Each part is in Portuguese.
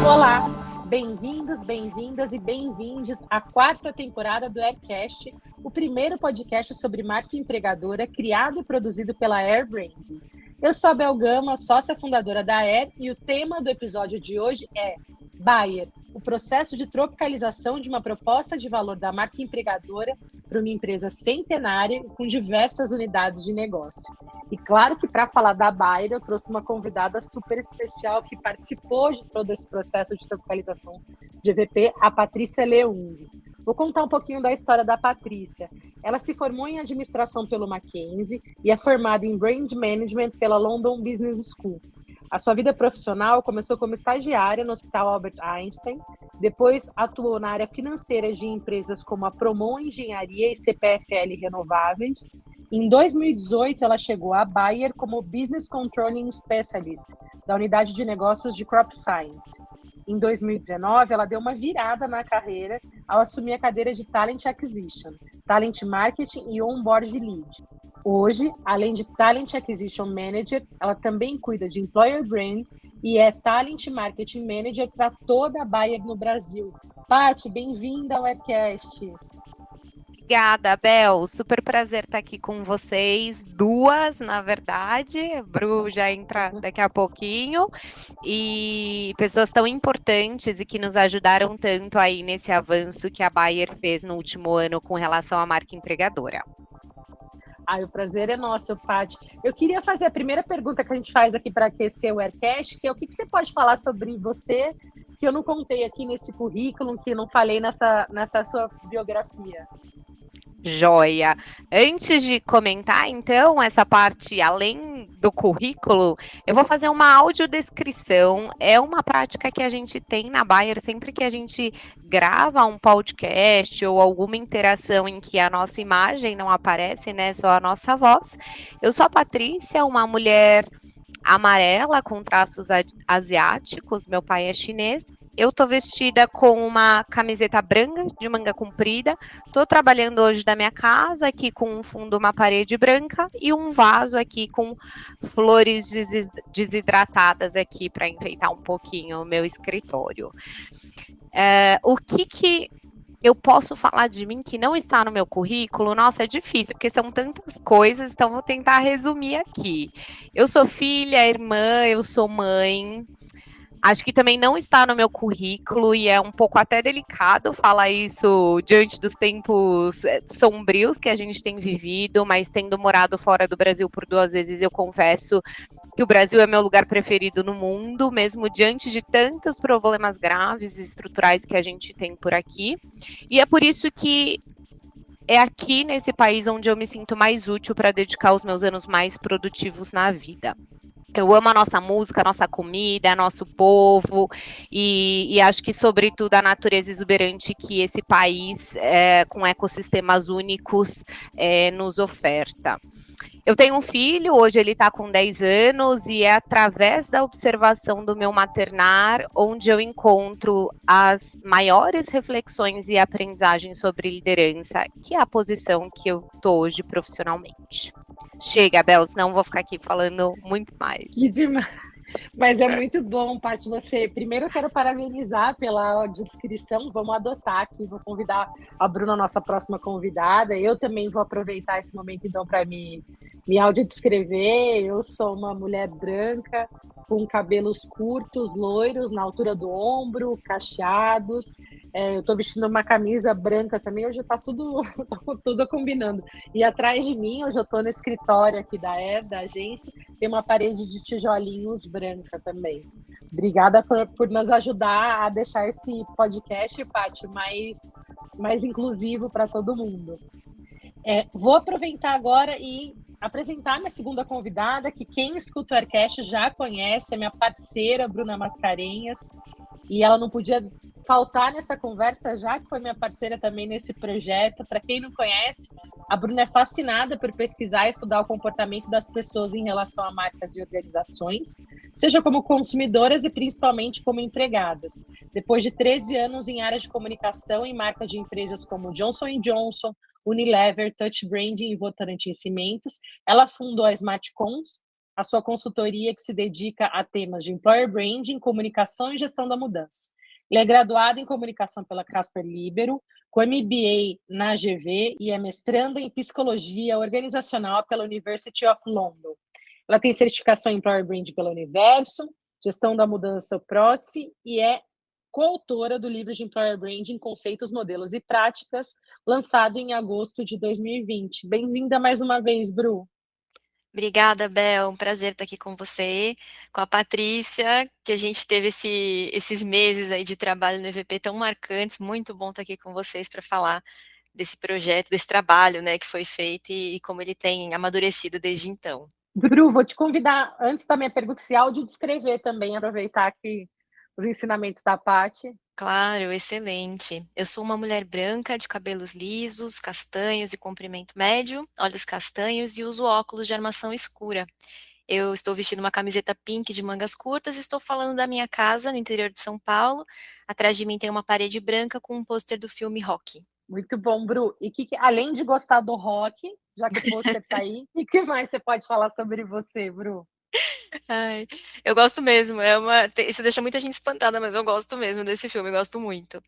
Olá, bem-vindos, bem-vindas e bem-vindes à 4ª temporada do Aircast, o primeiro podcast sobre marca empregadora criado e produzido pela Air Branding. Eu sou a Bel Gama, sócia fundadora da Air, e o tema do episódio de hoje é Bayer, o processo de tropicalização de uma proposta de valor da marca empregadora para uma empresa centenária com diversas unidades de negócio. E claro que para falar da Bayer, eu trouxe uma convidada super especial que participou de todo esse processo de tropicalização de EVP, a Patrícia Leung. Vou contar um pouquinho da história da Patrícia. Ela se formou em administração pelo Mackenzie e é formada em Brand Management pela London Business School. A sua vida profissional começou como estagiária no Hospital Albert Einstein, depois atuou na área financeira de empresas como a Promon Engenharia e CPFL Renováveis. Em 2018, ela chegou à Bayer como Business Controlling Specialist, da unidade de negócios de Crop Science. Em 2019, ela deu uma virada na carreira ao assumir a cadeira de Talent Acquisition, Talent Marketing e Onboard Lead. Hoje, além de Talent Acquisition Manager, ela também cuida de Employer Brand e é Talent Marketing Manager para toda a Bayer no Brasil. Paty, bem-vinda ao Aircast. Obrigada, Bel. Super prazer estar aqui com vocês. Duas, na verdade. A Bru já entra daqui a pouquinho. E pessoas tão importantes e que nos ajudaram tanto aí nesse avanço que a Bayer fez no último ano com relação à marca empregadora. O prazer é nosso, Paty. Eu queria fazer a primeira pergunta que a gente faz aqui para aquecer o Aircast, que é o que você pode falar sobre você, que eu não contei aqui nesse currículo, que eu não falei nessa sua biografia. Joia! Antes de comentar, então, essa parte além do currículo, eu vou fazer uma audiodescrição. É uma prática que a gente tem na Bayer sempre que a gente grava um podcast ou alguma interação em que a nossa imagem não aparece, né? Só a nossa voz. Eu sou a Patrícia, uma mulher amarela com traços asiáticos. Meu pai é chinês. Eu tô vestida com uma camiseta branca de manga comprida. Tô trabalhando hoje da minha casa, aqui com um fundo, uma parede branca e um vaso aqui com flores desidratadas aqui para enfeitar um pouquinho o meu escritório. O que eu posso falar de mim que não está no meu currículo? Nossa, é difícil, porque são tantas coisas, então vou tentar resumir aqui. Eu sou filha, irmã, eu sou mãe. Acho que também não está no meu currículo e é um pouco até delicado falar isso diante dos tempos sombrios que a gente tem vivido, mas tendo morado fora do Brasil por 2 vezes, eu confesso que o Brasil é meu lugar preferido no mundo, mesmo diante de tantos problemas graves e estruturais que a gente tem por aqui. E é por isso que é aqui nesse país onde eu me sinto mais útil para dedicar os meus anos mais produtivos na vida. Eu amo a nossa música, a nossa comida, nosso povo e acho que, sobretudo, a natureza exuberante que esse país, com ecossistemas únicos, nos oferta. Eu tenho um filho, hoje ele está com 10 anos e é através da observação do meu maternar onde eu encontro as maiores reflexões e aprendizagens sobre liderança, que é a posição que eu estou hoje profissionalmente. Chega, Bel, senão vou ficar aqui falando muito mais. Que demais! Mas é muito bom, Paty, você. Primeiro eu quero parabenizar pela audiodescrição, vamos adotar aqui, vou convidar a Bruna, nossa próxima convidada. Eu também vou aproveitar esse momento, então, para me audiodescrever. Eu sou uma mulher branca, com cabelos curtos, loiros, na altura do ombro, cacheados. Eu estou vestindo uma camisa branca também, hoje está tudo combinando. E atrás de mim, hoje eu estou no escritório aqui da agência, tem uma parede de tijolinhos branca também. Obrigada por nos ajudar a deixar esse podcast, Paty, mais inclusivo para todo mundo. Vou aproveitar agora e apresentar minha segunda convidada, que quem escuta o Aircast já conhece, é minha parceira, Bruna Mascarenhas, e ela não podia faltar nessa conversa, já que foi minha parceira também nesse projeto. Para quem não conhece, a Bruna é fascinada por pesquisar e estudar o comportamento das pessoas em relação a marcas e organizações, seja como consumidoras e principalmente como empregadas. Depois de 13 anos em áreas de comunicação em marcas de empresas como Johnson Johnson, Unilever, Touch Branding e Votorantim Cimentos, ela fundou a Smartcons, a sua consultoria que se dedica a temas de employer branding, comunicação e gestão da mudança. Ele é graduado em comunicação pela Casper Libero, com MBA na GV e é mestranda em psicologia organizacional pela University of London. Ela tem certificação em employer branding pela Universo, gestão da mudança PROCE e é coautora do livro de employer branding Conceitos, Modelos e Práticas, lançado em agosto de 2020. Bem-vinda mais uma vez, Bru. Obrigada, Bel. Um prazer estar aqui com você, com a Patrícia, que a gente teve esses meses aí de trabalho no EVP tão marcantes. Muito bom estar aqui com vocês para falar desse projeto, desse trabalho, né, que foi feito e como ele tem amadurecido desde então. Bru, vou te convidar, antes da minha pergunta, esse áudio descrever também, aproveitar aqui os ensinamentos da Paty. Claro, excelente. Eu sou uma mulher branca, de cabelos lisos, castanhos e comprimento médio, olhos castanhos e uso óculos de armação escura. Eu estou vestindo uma camiseta pink de mangas curtas e estou falando da minha casa no interior de São Paulo. Atrás de mim tem uma parede branca com um pôster do filme Rocky. Muito bom, Bru. E além de gostar do rock, já que o pôster está aí, o que mais você pode falar sobre você, Bru? Ai, eu gosto mesmo, isso deixa muita gente espantada, mas eu gosto mesmo desse filme, eu gosto muito.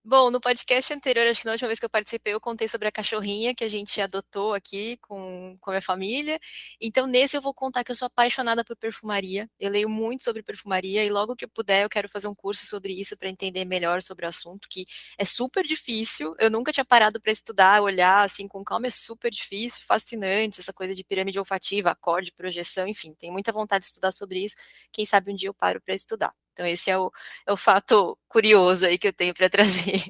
Bom, no podcast anterior, acho que na última vez que eu participei, eu contei sobre a cachorrinha que a gente adotou aqui com a minha família. Então, nesse eu vou contar que eu sou apaixonada por perfumaria, eu leio muito sobre perfumaria e logo que eu puder, eu quero fazer um curso sobre isso para entender melhor sobre o assunto, que é super difícil, eu nunca tinha parado para estudar, olhar assim com calma, é super difícil, fascinante, essa coisa de pirâmide olfativa, acorde, projeção, enfim, tenho muita vontade de estudar sobre isso. Quem sabe um dia eu paro para estudar. Então, esse é o fato curioso aí que eu tenho para trazer.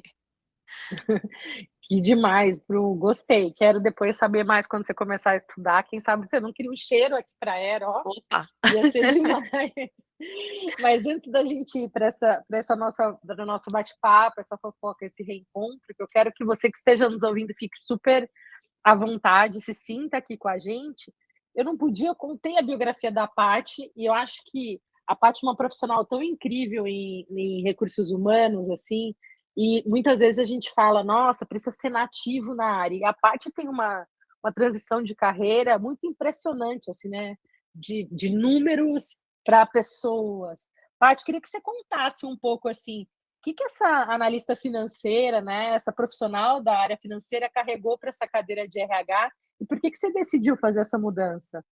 Que demais, Bru. Gostei. Quero depois saber mais quando você começar a estudar. Quem sabe você não cria um cheiro aqui para a Aero, ó. Opa! Ia ser demais. Mas antes da gente ir para essa do nosso bate-papo, essa fofoca, esse reencontro, que eu quero que você que esteja nos ouvindo fique super à vontade, se sinta aqui com a gente. Eu não podia, eu contei a biografia da Paty e eu acho que a Paty é uma profissional tão incrível em recursos humanos, assim, e muitas vezes a gente fala, nossa, precisa ser nativo na área. E a Paty tem uma transição de carreira muito impressionante, assim, né? De números para pessoas. Paty, queria que você contasse um pouco assim, que essa analista financeira, né, essa profissional da área financeira carregou para essa cadeira de RH e por que você decidiu fazer essa mudança?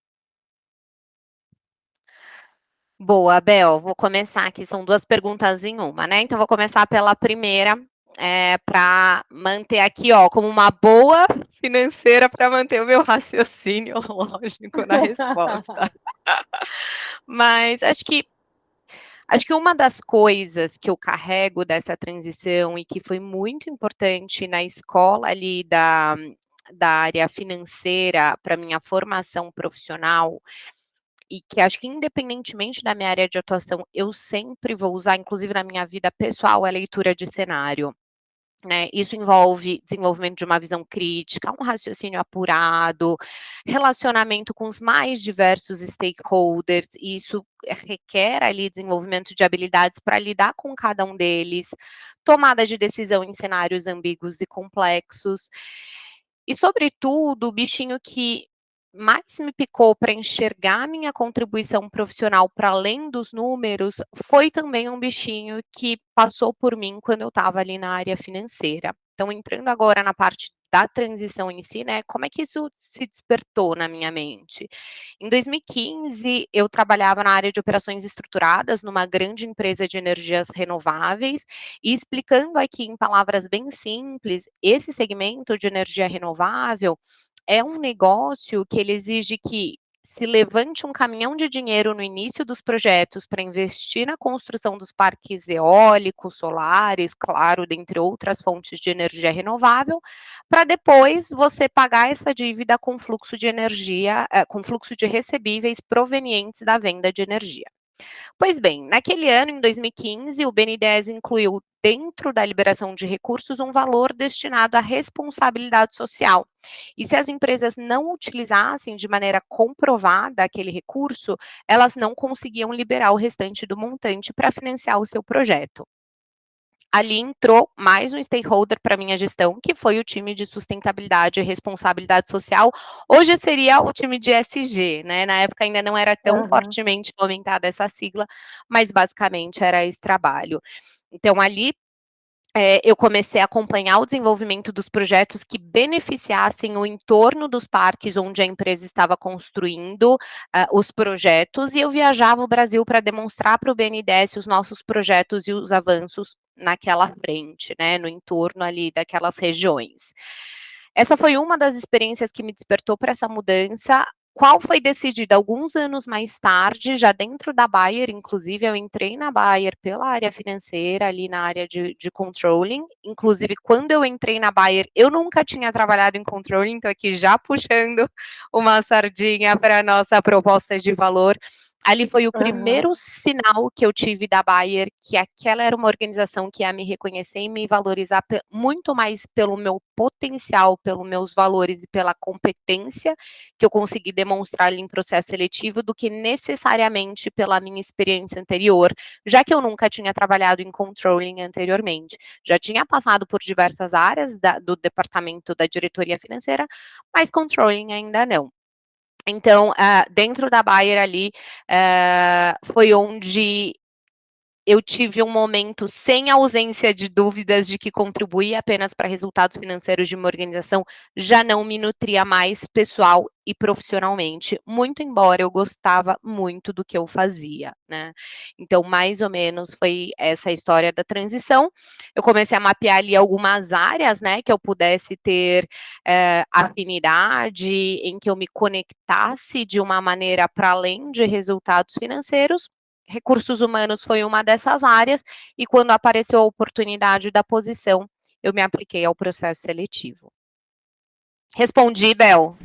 Boa, Bel, vou começar aqui, são duas perguntas em uma, né? Então, vou começar pela primeira, para manter aqui, ó, como uma boa financeira para manter o meu raciocínio lógico na resposta. Mas acho que uma das coisas que eu carrego dessa transição e que foi muito importante na escola ali da área financeira para minha formação profissional, e que acho que independentemente da minha área de atuação, eu sempre vou usar, inclusive na minha vida pessoal, é a leitura de cenário. Né, isso envolve desenvolvimento de uma visão crítica, um raciocínio apurado, relacionamento com os mais diversos stakeholders, e isso requer ali desenvolvimento de habilidades para lidar com cada um deles, tomada de decisão em cenários ambíguos e complexos. E, sobretudo, o bichinho que mais me picou para enxergar minha contribuição profissional para além dos números, foi também um bichinho que passou por mim quando eu estava ali na área financeira. Então, entrando agora na parte da transição em si, né, como é que isso se despertou na minha mente? Em 2015, eu trabalhava na área de operações estruturadas, numa grande empresa de energias renováveis, e explicando aqui em palavras bem simples, esse segmento de energia renovável é um negócio que ele exige que se levante um caminhão de dinheiro no início dos projetos para investir na construção dos parques eólicos, solares, claro, dentre outras fontes de energia renovável, para depois você pagar essa dívida com fluxo de energia, com fluxo de recebíveis provenientes da venda de energia. Pois bem, naquele ano, em 2015, o BNDES incluiu dentro da liberação de recursos um valor destinado à responsabilidade social. E se as empresas não utilizassem de maneira comprovada aquele recurso, elas não conseguiam liberar o restante do montante para financiar o seu projeto. Ali entrou mais um stakeholder para minha gestão, que foi o time de sustentabilidade e responsabilidade social. Hoje seria o time de SG, né? Na época ainda não era tão fortemente fomentada essa sigla, mas basicamente era esse trabalho. Então, ali eu comecei a acompanhar o desenvolvimento dos projetos que beneficiassem o entorno dos parques onde a empresa estava construindo os projetos, e eu viajava o Brasil para demonstrar para o BNDES os nossos projetos e os avanços naquela frente, né, no entorno ali daquelas regiões. Essa foi uma das experiências que me despertou para essa mudança, qual foi decidida alguns anos mais tarde, já dentro da Bayer. Inclusive eu entrei na Bayer pela área financeira, ali na área de controlling. Inclusive, quando eu entrei na Bayer, eu nunca tinha trabalhado em controlling, então aqui já puxando uma sardinha para a nossa proposta de valor. Ali foi o primeiro sinal que eu tive da Bayer, que aquela era uma organização que ia me reconhecer e me valorizar muito mais pelo meu potencial, pelos meus valores e pela competência que eu consegui demonstrar ali em processo seletivo, do que necessariamente pela minha experiência anterior, já que eu nunca tinha trabalhado em controlling anteriormente. Já tinha passado por diversas áreas do departamento da diretoria financeira, mas controlling ainda não. Então, dentro da Bayer ali, foi onde eu tive um momento sem ausência de dúvidas de que contribuir apenas para resultados financeiros de uma organização já não me nutria mais pessoal e profissionalmente, muito embora eu gostava muito do que eu fazia, né? Então, mais ou menos foi essa história da transição. Eu comecei a mapear ali algumas áreas, né, que eu pudesse ter afinidade, em que eu me conectasse de uma maneira para além de resultados financeiros. Recursos humanos foi uma dessas áreas, e quando apareceu a oportunidade da posição, eu me apliquei ao processo seletivo. Respondi, Bel?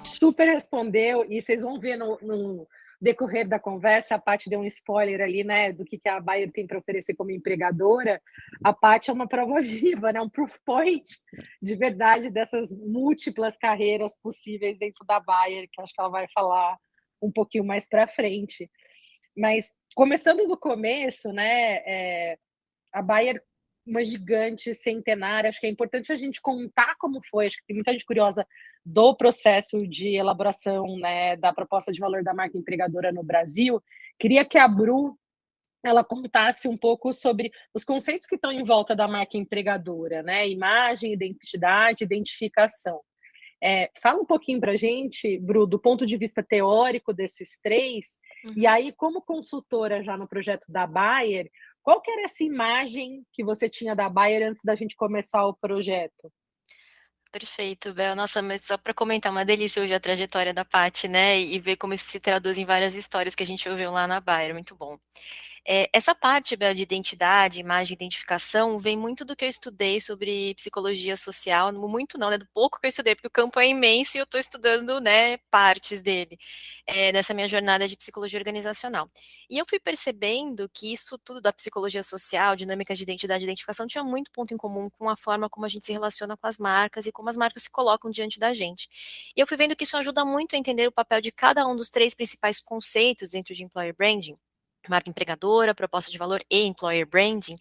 Super respondeu, e vocês vão ver no decorrer da conversa, a Paty deu um spoiler ali, né, do que a Bayer tem para oferecer como empregadora. A Paty é uma prova viva, né, um proof point de verdade dessas múltiplas carreiras possíveis dentro da Bayer, que acho que ela vai falar um pouquinho mais para frente. Mas, começando do começo, né, a Bayer, uma gigante centenária, acho que é importante a gente contar como foi, acho que tem muita gente curiosa do processo de elaboração, né, da proposta de valor da marca empregadora no Brasil. Queria que a Bru, ela contasse um pouco sobre os conceitos que estão em volta da marca empregadora, né, imagem, identidade, identificação. Fala um pouquinho para a gente, Bru, do ponto de vista teórico desses três, e aí, como consultora já no projeto da Bayer, qual que era essa imagem que você tinha da Bayer antes da gente começar o projeto? Perfeito, Bel. Nossa, mas só para comentar, uma delícia hoje a trajetória da Paty, né? E ver como isso se traduz em várias histórias que a gente ouviu lá na Bayer, muito bom. Essa parte, Bel, de identidade, imagem, identificação, vem muito do que eu estudei sobre psicologia social, muito não, né, do pouco que eu estudei, porque o campo é imenso e eu estou estudando, né, partes dele, nessa minha jornada de psicologia organizacional. E eu fui percebendo que isso tudo da psicologia social, dinâmicas de identidade e identificação, tinha muito ponto em comum com a forma como a gente se relaciona com as marcas e como as marcas se colocam diante da gente. E eu fui vendo que isso ajuda muito a entender o papel de cada um dos três principais conceitos dentro de employer branding, marca empregadora, proposta de valor e employer branding,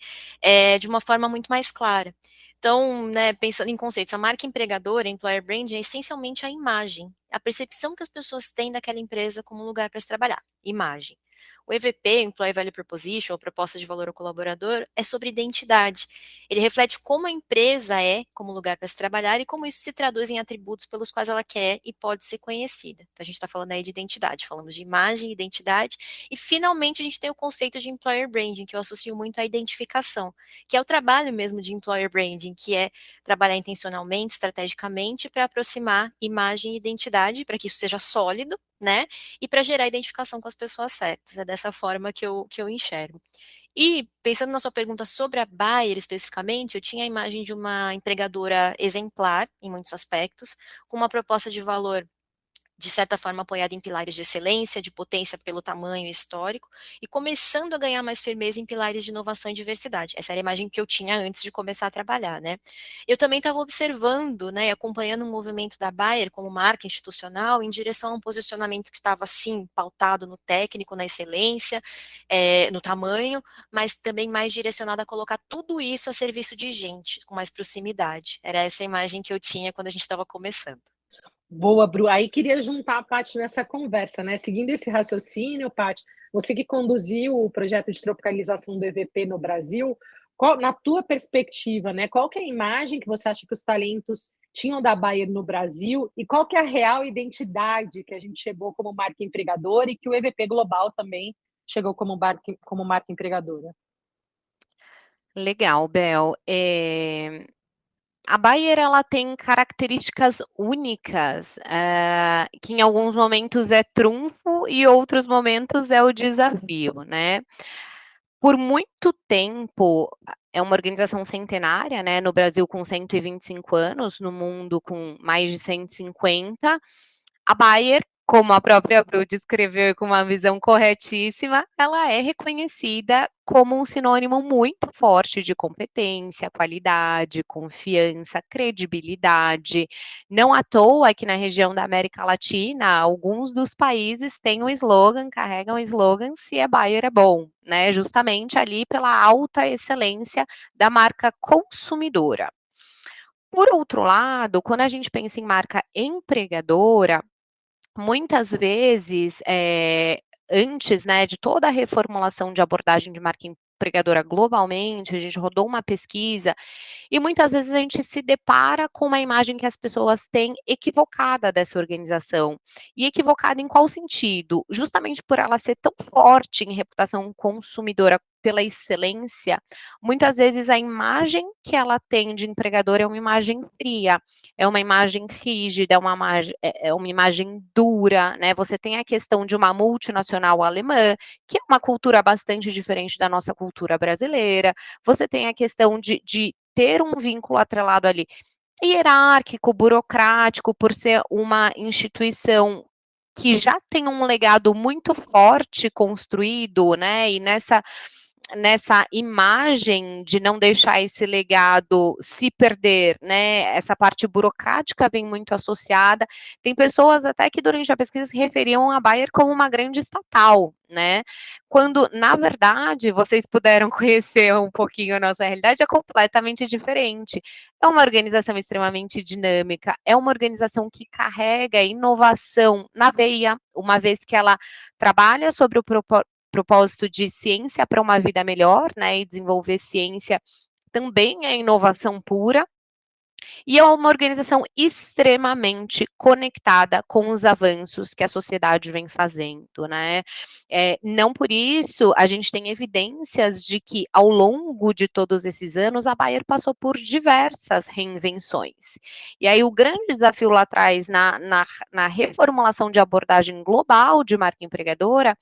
de uma forma muito mais clara. Então, né, pensando em conceitos, a marca empregadora, employer branding, é essencialmente a imagem, a percepção que as pessoas têm daquela empresa como lugar para se trabalhar, imagem. O EVP, Employee Value Proposition, ou proposta de valor ao colaborador, é sobre identidade. Ele reflete como a empresa é como lugar para se trabalhar e como isso se traduz em atributos pelos quais ela quer e pode ser conhecida. Então, a gente está falando aí de identidade, falamos de imagem, identidade, e finalmente a gente tem o conceito de employer branding, que eu associo muito à identificação, que é o trabalho mesmo de employer branding, que é trabalhar intencionalmente, estrategicamente, para aproximar imagem e identidade, para que isso seja sólido, né? E para gerar identificação com as pessoas certas. É dessa forma que eu enxergo. E, pensando na sua pergunta sobre a Bayer especificamente, eu tinha a imagem de uma empregadora exemplar, em muitos aspectos, com uma proposta de valor de certa forma apoiada em pilares de excelência, de potência pelo tamanho histórico, e começando a ganhar mais firmeza em pilares de inovação e diversidade. Essa era a imagem que eu tinha antes de começar a trabalhar, né? Eu também estava observando, né, acompanhando um movimento da Bayer como marca institucional em direção a um posicionamento que estava, sim, pautado no técnico, na excelência, no tamanho, mas também mais direcionado a colocar tudo isso a serviço de gente, com mais proximidade. Era essa imagem que eu tinha quando a gente estava começando. Boa, Bru. Aí queria juntar a Paty nessa conversa, né? Seguindo esse raciocínio, Paty, você que conduziu o projeto de tropicalização do EVP no Brasil, na tua perspectiva, né? Qual que é a imagem que você acha que os talentos tinham da Bayer no Brasil e qual que é a real identidade que a gente chegou como marca empregadora e que o EVP Global também chegou como marca empregadora? Legal, Bel. A Bayer ela tem características únicas, que em alguns momentos é trunfo e outros momentos é o desafio, né? Por muito tempo, é uma organização centenária, né? No Brasil com 125 anos, no mundo com mais de 150. A Bayer, como a própria Bru descreveu com uma visão corretíssima, ela é reconhecida como um sinônimo muito forte de competência, qualidade, confiança, credibilidade. Não à toa aqui na região da América Latina, alguns dos países têm o slogan, carregam o slogan "Se é Bayer é bom", né? Justamente ali pela alta excelência da marca consumidora. Por outro lado, quando a gente pensa em marca empregadora, muitas vezes, antes, né, de toda a reformulação de abordagem de marca empregadora globalmente, a gente rodou uma pesquisa e muitas vezes a gente se depara com uma imagem que as pessoas têm equivocada dessa organização. E equivocada em qual sentido? Justamente por ela ser tão forte em reputação consumidora pela excelência, muitas vezes a imagem que ela tem de empregadora é uma imagem fria, é uma imagem rígida, é uma imagem dura, né? Você tem a questão de uma multinacional alemã, que é uma cultura bastante diferente da nossa cultura brasileira. Você tem a questão de ter um vínculo atrelado ali hierárquico, burocrático, por ser uma instituição que já tem um legado muito forte construído, né? E nessa imagem de não deixar esse legado se perder, né? Essa parte burocrática vem muito associada. Tem pessoas até que durante a pesquisa se referiam a Bayer como uma grande estatal, né? Quando, na verdade, vocês puderam conhecer um pouquinho a nossa realidade, é completamente diferente. É uma organização extremamente dinâmica, é uma organização que carrega inovação na veia, uma vez que ela trabalha sobre o propósito de ciência para uma vida melhor, né, e desenvolver ciência também é inovação pura, e é uma organização extremamente conectada com os avanços que a sociedade vem fazendo, né? Não por isso a gente tem evidências de que ao longo de todos esses anos a Bayer passou por diversas reinvenções. E aí o grande desafio lá atrás na reformulação de abordagem global de marca empregadora,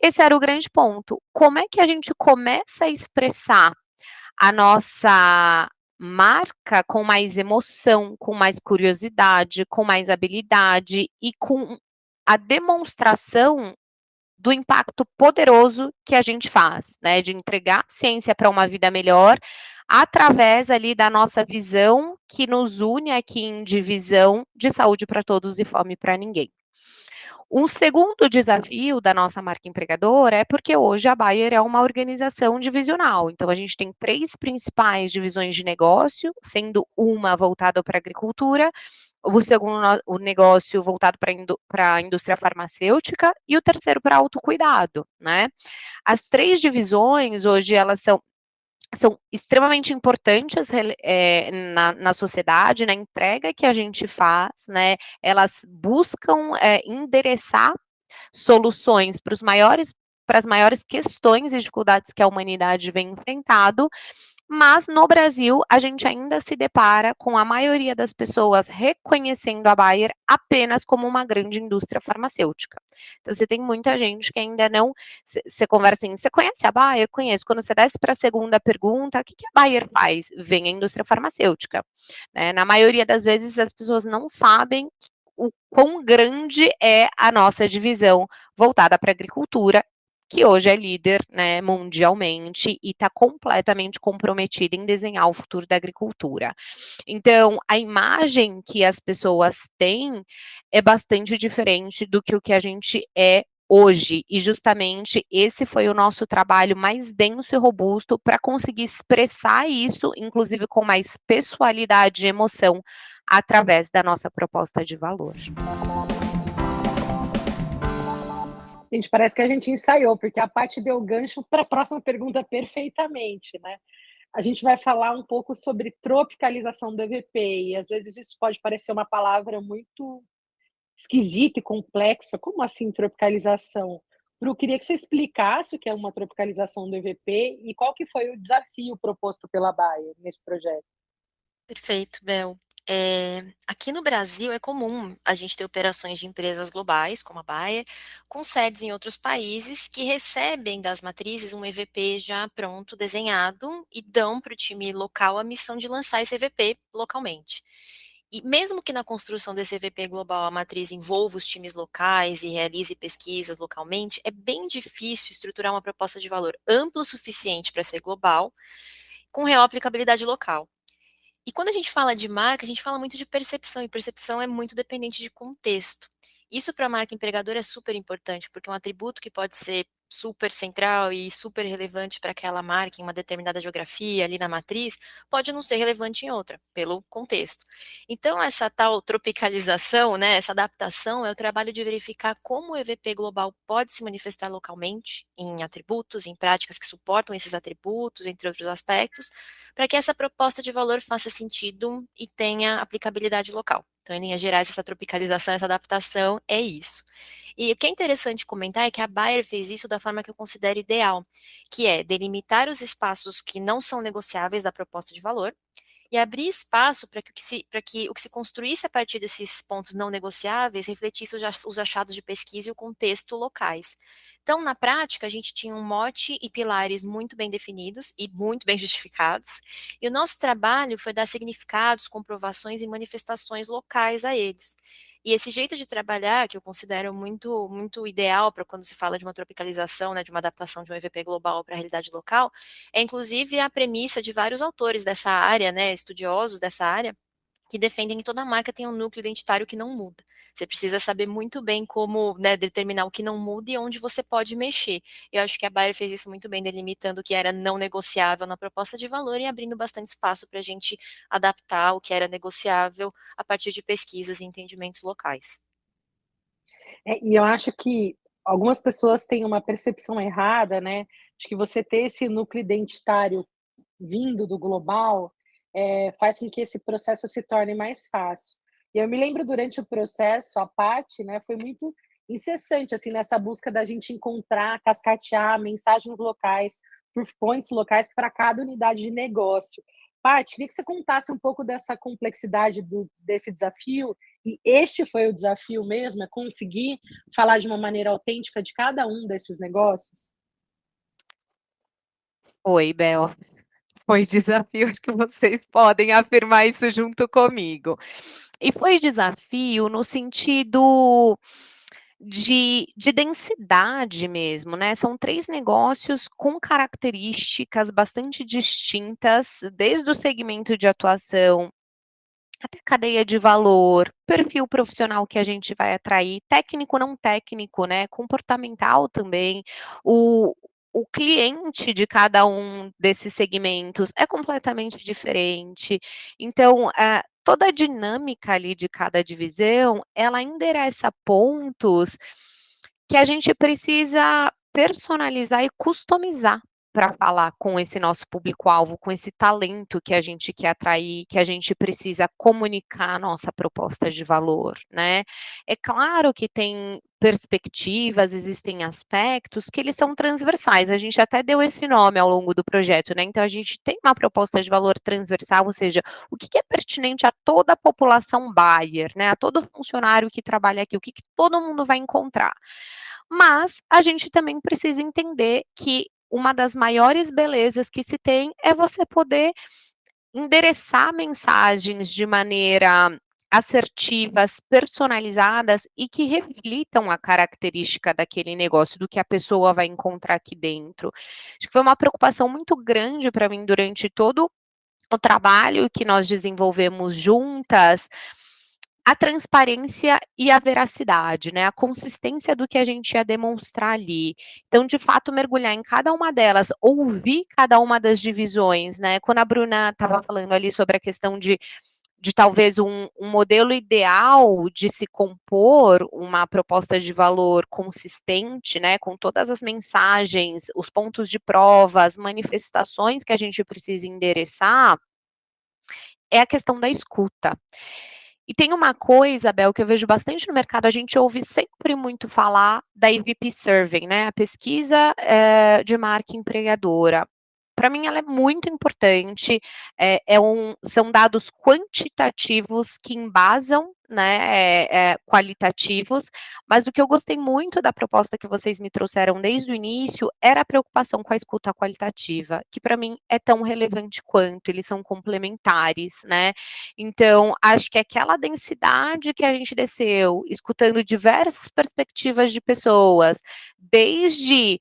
esse era o grande ponto. Como é que a gente começa a expressar a nossa marca com mais emoção, com mais curiosidade, com mais habilidade e com a demonstração do impacto poderoso que a gente faz, né? De entregar ciência para uma vida melhor através ali da nossa visão que nos une aqui em divisão de saúde para todos e fome para ninguém. Um segundo desafio da nossa marca empregadora é porque hoje a Bayer é uma organização divisional. Então, a gente tem 3 principais divisões de negócio, sendo uma voltada para a agricultura, o segundo o negócio voltado para a indústria farmacêutica e o terceiro para autocuidado, né? As 3 divisões hoje elas são extremamente importantes na sociedade, na entrega que a gente faz, né? Elas buscam endereçar soluções para as maiores questões e dificuldades que a humanidade vem enfrentando, mas no Brasil a gente ainda se depara com a maioria das pessoas reconhecendo a Bayer apenas como uma grande indústria farmacêutica. Então você tem muita gente que ainda não, você conversa assim, você conhece a Bayer? Conheço. Quando você desce para a segunda pergunta, o que a Bayer faz? Vem a indústria farmacêutica, né? Na maioria das vezes as pessoas não sabem o quão grande é a nossa divisão voltada para a agricultura, que hoje é líder, né, mundialmente e está completamente comprometida em desenhar o futuro da agricultura. Então, a imagem que as pessoas têm é bastante diferente do que o que a gente é hoje, e justamente esse foi o nosso trabalho mais denso e robusto para conseguir expressar isso, inclusive com mais pessoalidade e emoção, através da nossa proposta de valor. Gente, parece que a gente ensaiou, porque a Paty deu gancho para a próxima pergunta perfeitamente, né. A gente vai falar um pouco sobre tropicalização do EVP, e às vezes isso pode parecer uma palavra muito esquisita e complexa. Como assim tropicalização? Bru, queria que você explicasse o que é uma tropicalização do EVP e qual que foi o desafio proposto pela Bayer nesse projeto. Perfeito, Bel. Aqui no Brasil é comum a gente ter operações de empresas globais, como a Bayer, com sedes em outros países que recebem das matrizes um EVP já pronto, desenhado, e dão para o time local a missão de lançar esse EVP localmente. E mesmo que na construção desse EVP global a matriz envolva os times locais e realize pesquisas localmente, é bem difícil estruturar uma proposta de valor amplo o suficiente para ser global, com real aplicabilidade local. E quando a gente fala de marca, a gente fala muito de percepção, e percepção é muito dependente de contexto. Isso para a marca empregadora é super importante, porque um atributo que pode ser super central e super relevante para aquela marca em uma determinada geografia ali na matriz, pode não ser relevante em outra, pelo contexto. Então, essa tal tropicalização, né, essa adaptação é o trabalho de verificar como o EVP global pode se manifestar localmente em atributos, em práticas que suportam esses atributos, entre outros aspectos, para que essa proposta de valor faça sentido e tenha aplicabilidade local. Então, em linhas gerais, essa tropicalização, essa adaptação é isso. E o que é interessante comentar é que a Bayer fez isso da forma que eu considero ideal, que é delimitar os espaços que não são negociáveis da proposta de valor e abrir espaço para que, o que se construísse a partir desses pontos não negociáveis refletisse os achados de pesquisa e o contexto locais. Então, na prática, a gente tinha um mote e pilares muito bem definidos e muito bem justificados, e o nosso trabalho foi dar significados, comprovações e manifestações locais a eles. E esse jeito de trabalhar, que eu considero muito ideal para quando se fala de uma tropicalização, né, de uma adaptação de um EVP global para a realidade local, é inclusive a premissa de vários autores dessa área, né, estudiosos dessa área, que defendem que toda marca tem um núcleo identitário que não muda. Você precisa saber muito bem como, né, determinar o que não muda e onde você pode mexer. Eu acho que a Bayer fez isso muito bem, delimitando o que era não negociável na proposta de valor e abrindo bastante espaço para a gente adaptar o que era negociável a partir de pesquisas e entendimentos locais. E eu acho que algumas pessoas têm uma percepção errada, né, de que você ter esse núcleo identitário vindo do global, faz com que esse processo se torne mais fácil. E eu me lembro durante o processo, a Paty, né, foi muito incessante, assim, nessa busca da gente encontrar, cascatear mensagens locais, proof points locais para cada unidade de negócio. Paty, queria que você contasse um pouco dessa complexidade desse desafio, e este foi o desafio mesmo, é conseguir falar de uma maneira autêntica de cada um desses negócios? Oi, Bel. Foi desafio, acho que vocês podem afirmar isso junto comigo. E foi desafio no sentido de densidade mesmo, né, são 3 negócios com características bastante distintas, desde o segmento de atuação até cadeia de valor, perfil profissional que a gente vai atrair, técnico, não técnico, né, comportamental também. O cliente de cada um desses segmentos é completamente diferente. Então, toda a dinâmica ali de cada divisão, ela endereça pontos que a gente precisa personalizar e customizar para falar com esse nosso público-alvo, com esse talento que a gente quer atrair, que a gente precisa comunicar a nossa proposta de valor, né. É claro que tem perspectivas, existem aspectos que eles são transversais, a gente até deu esse nome ao longo do projeto, né, então a gente tem uma proposta de valor transversal, ou seja, o que que é pertinente a toda a população buyer, né, a todo funcionário que trabalha aqui, o que que todo mundo vai encontrar. Mas a gente também precisa entender que uma das maiores belezas que se tem é você poder endereçar mensagens de maneira assertivas, personalizadas e que reflitam a característica daquele negócio, do que a pessoa vai encontrar aqui dentro. Acho que foi uma preocupação muito grande para mim durante todo o trabalho que nós desenvolvemos juntas, a transparência e a veracidade, né, a consistência do que a gente ia demonstrar ali. Então, de fato, mergulhar em cada uma delas, ouvir cada uma das divisões, né, quando a Bruna estava falando ali sobre a questão de talvez um modelo ideal de se compor uma proposta de valor consistente, né, com todas as mensagens, os pontos de prova, as manifestações que a gente precisa endereçar, é a questão da escuta. E tem uma coisa, Bel, que eu vejo bastante no mercado, a gente ouve sempre muito falar da EVP Survey, né, a pesquisa de marca empregadora. Para mim ela é muito importante, são dados quantitativos que embasam, né, qualitativos, mas o que eu gostei muito da proposta que vocês me trouxeram desde o início era a preocupação com a escuta qualitativa, que para mim é tão relevante quanto, eles são complementares, né? Então, acho que aquela densidade que a gente desceu, escutando diversas perspectivas de pessoas, desde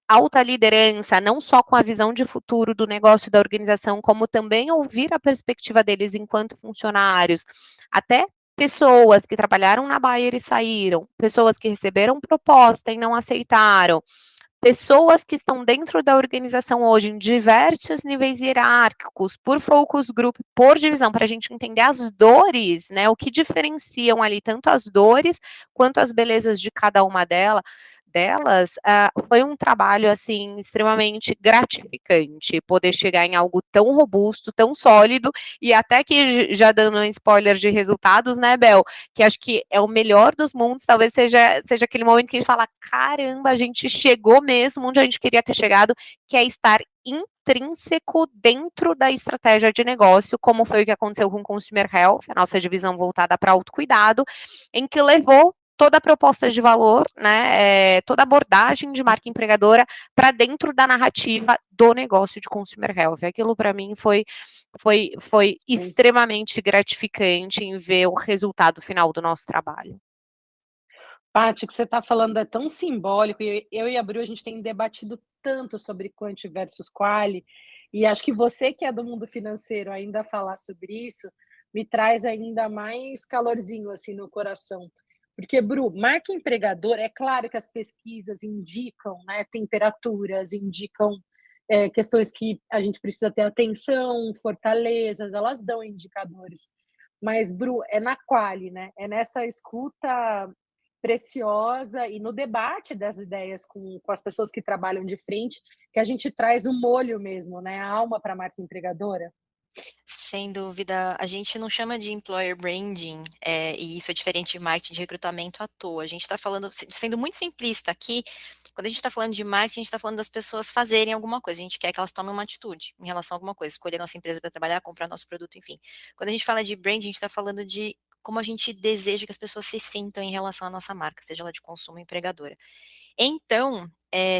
alta liderança, não só com a visão de futuro do negócio da organização, como também ouvir a perspectiva deles enquanto funcionários, até pessoas que trabalharam na Bayer e saíram, pessoas que receberam proposta e não aceitaram, pessoas que estão dentro da organização hoje em diversos níveis hierárquicos, por focus group, por divisão, para a gente entender as dores, né? O que diferenciam ali tanto as dores quanto as belezas de cada uma delas, foi um trabalho assim extremamente gratificante poder chegar em algo tão robusto, tão sólido, e até que já dando um spoiler de resultados, né, Bel, que acho que é o melhor dos mundos, talvez seja aquele momento que a gente fala, caramba, a gente chegou mesmo onde a gente queria ter chegado, que é estar intrínseco dentro da estratégia de negócio, como foi o que aconteceu com o Consumer Health, a nossa divisão voltada para autocuidado, em que levou toda a proposta de valor, né, toda a abordagem de marca empregadora para dentro da narrativa do negócio de Consumer Health. Aquilo para mim foi extremamente gratificante em ver o resultado final do nosso trabalho. Paty, o que você está falando é tão simbólico, e eu e a Bru, a gente tem debatido tanto sobre quanti versus quali, e acho que você que é do mundo financeiro ainda falar sobre isso, me traz ainda mais calorzinho, assim, no coração. Porque, Bru, marca empregadora, é claro que as pesquisas indicam, né, temperaturas, indicam, questões que a gente precisa ter atenção, fortalezas, elas dão indicadores. Mas, Bru, é na quali, né, é nessa escuta preciosa e no debate das ideias com as pessoas que trabalham de frente, que a gente traz o molho mesmo, né, a alma para a marca empregadora. Sem dúvida, a gente não chama de employer branding, e isso é diferente de marketing de recrutamento à toa. A gente está falando, sendo muito simplista aqui, quando a gente está falando de marketing, a gente está falando das pessoas fazerem alguma coisa. A gente quer que elas tomem uma atitude em relação a alguma coisa, escolher nossa empresa para trabalhar, comprar nosso produto, enfim. Quando a gente fala de branding, a gente está falando de como a gente deseja que as pessoas se sintam em relação à nossa marca, seja ela de consumo ou empregadora. Então,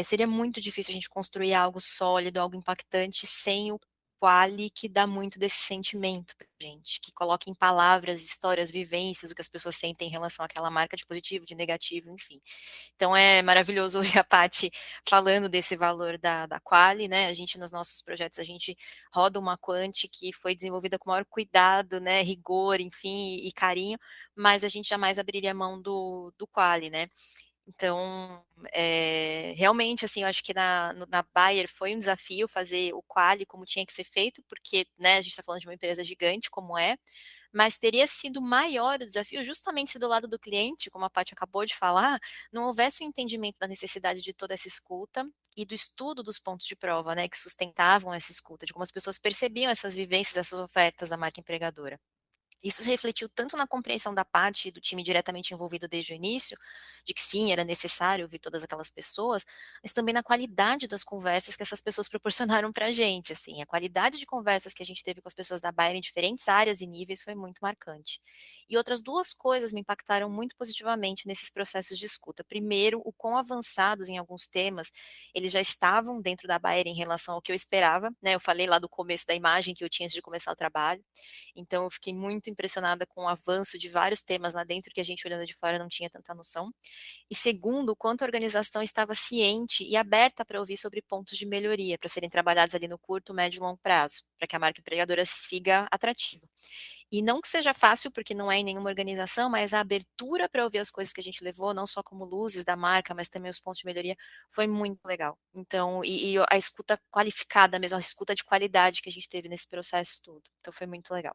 seria muito difícil a gente construir algo sólido, algo impactante, sem o quali que dá muito desse sentimento pra gente, que coloca em palavras, histórias, vivências, o que as pessoas sentem em relação àquela marca de positivo, de negativo, enfim. Então é maravilhoso ouvir a Paty falando desse valor da quali, né? A gente, nos nossos projetos, a gente roda uma quanti que foi desenvolvida com o maior cuidado, né? Rigor, enfim, e carinho, mas a gente jamais abriria mão do quali, né? Então, realmente, assim, eu acho que na Bayer foi um desafio fazer o quali como tinha que ser feito, porque, né, a gente está falando de uma empresa gigante como é, mas teria sido maior o desafio justamente se do lado do cliente, como a Paty acabou de falar, não houvesse o entendimento da necessidade de toda essa escuta e do estudo dos pontos de prova, né, que sustentavam essa escuta, de como as pessoas percebiam essas vivências, essas ofertas da marca empregadora. Isso se refletiu tanto na compreensão da parte do time diretamente envolvido desde o início, de que sim, era necessário ouvir todas aquelas pessoas, mas também na qualidade das conversas que essas pessoas proporcionaram para a gente, assim, a qualidade de conversas que a gente teve com as pessoas da Bayer em diferentes áreas e níveis foi muito marcante. E outras duas coisas me impactaram muito positivamente nesses processos de escuta. Primeiro, o quão avançados em alguns temas eles já estavam dentro da Bayer em relação ao que eu esperava, né? Eu falei lá do começo da imagem que eu tinha antes de começar o trabalho. Então, eu fiquei muito impressionada com o avanço de vários temas lá dentro que a gente olhando de fora não tinha tanta noção. E segundo, o quanto a organização estava ciente e aberta para ouvir sobre pontos de melhoria, para serem trabalhados ali no curto, médio e longo prazo, para que a marca empregadora siga atrativa. E não que seja fácil, porque não é em nenhuma organização, mas a abertura para ouvir as coisas que a gente levou, não só como luzes da marca, mas também os pontos de melhoria, foi muito legal. Então, e a escuta qualificada mesmo, a escuta de qualidade que a gente teve nesse processo todo. Então, foi muito legal.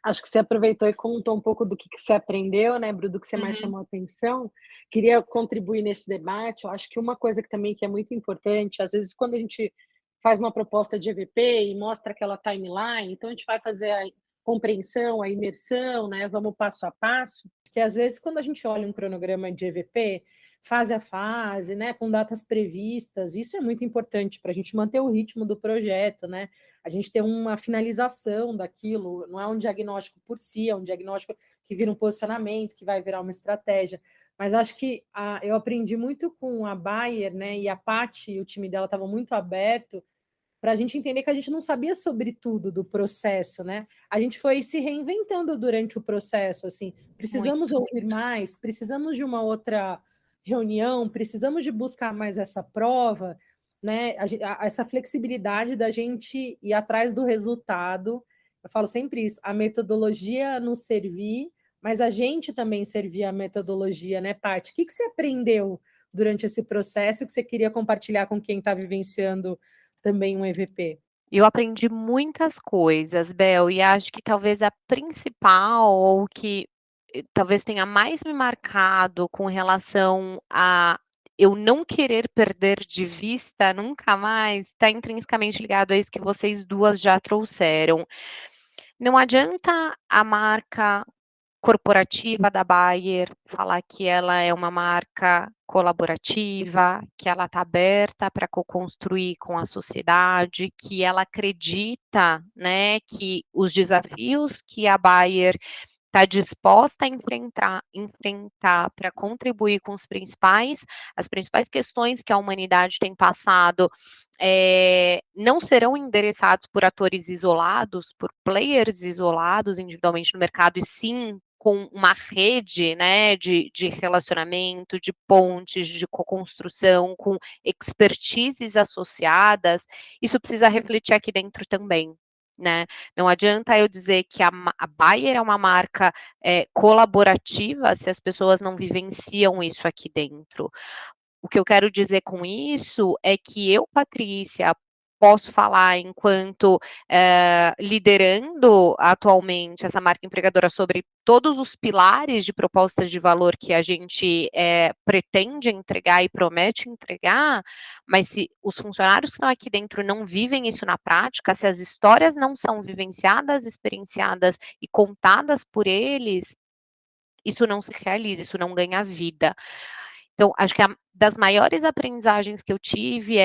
Acho que você aproveitou e contou um pouco do que você aprendeu, né, Bru, do que você mais Uhum. chamou a atenção. Queria contribuir nesse debate. Eu acho que uma coisa que também que é muito importante, às vezes quando a gente faz uma proposta de EVP e mostra aquela timeline, então a gente vai fazer a compreensão, a imersão, né, vamos passo a passo, porque às vezes quando a gente olha um cronograma de EVP, fase a fase, né, com datas previstas, isso é muito importante para a gente manter o ritmo do projeto, né, a gente ter uma finalização daquilo, não é um diagnóstico por si, é um diagnóstico que vira um posicionamento, que vai virar uma estratégia. Mas acho que eu aprendi muito com a Bayer, né? E a Paty, o time dela estava muito aberto para a gente entender que a gente não sabia sobre tudo do processo, né? A gente foi se reinventando durante o processo, assim, precisamos Muito. ouvir mais, precisamos de uma outra reunião, precisamos de buscar mais essa prova, né? Essa flexibilidade da gente ir atrás do resultado. Eu falo sempre isso, a metodologia nos servir, mas a gente também servir a metodologia, né, Paty? O que você aprendeu durante esse processo que você queria compartilhar com quem está vivenciando também um EVP? Eu aprendi muitas coisas, Bel, e acho que talvez a principal, ou que talvez tenha mais me marcado com relação a eu não querer perder de vista nunca mais, está intrinsecamente ligado a isso que vocês duas já trouxeram. Não adianta a marca corporativa da Bayer falar que ela é uma marca colaborativa, que ela está aberta para co-construir com a sociedade, que ela acredita, né, que os desafios que a Bayer está disposta a enfrentar para contribuir com as principais questões que a humanidade tem passado, não serão endereçados por atores isolados, por players isolados individualmente no mercado, e sim com uma rede, né, de relacionamento, de pontes, de co-construção, com expertises associadas. Isso precisa refletir aqui dentro também, né? Não adianta eu dizer que a Bayer é uma marca colaborativa se as pessoas não vivenciam isso aqui dentro. O que eu quero dizer com isso é que eu, Patrícia, posso falar enquanto liderando atualmente essa marca empregadora sobre todos os pilares de propostas de valor que a gente pretende entregar e promete entregar, mas se os funcionários que estão aqui dentro não vivem isso na prática, se as histórias não são vivenciadas, experienciadas e contadas por eles, isso não se realiza, isso não ganha vida. Então, acho que das maiores aprendizagens que eu tive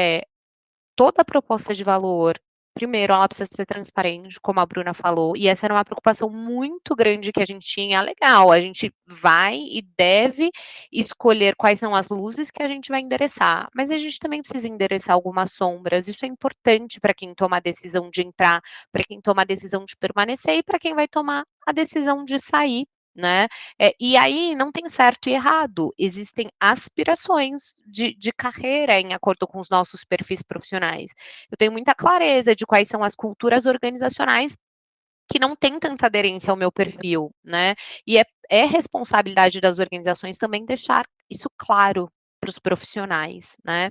toda a proposta de valor, primeiro, ela precisa ser transparente, como a Bruna falou, e essa era uma preocupação muito grande que a gente tinha. Legal, a gente vai e deve escolher quais são as luzes que a gente vai endereçar, mas a gente também precisa endereçar algumas sombras. Isso é importante para quem toma a decisão de entrar, para quem toma a decisão de permanecer e para quem vai tomar a decisão de sair, né? E aí não tem certo e errado, existem aspirações de carreira em acordo com os nossos perfis profissionais. Eu tenho muita clareza de quais são as culturas organizacionais que não têm tanta aderência ao meu perfil, né? E é responsabilidade das organizações também deixar isso claro para os profissionais, né?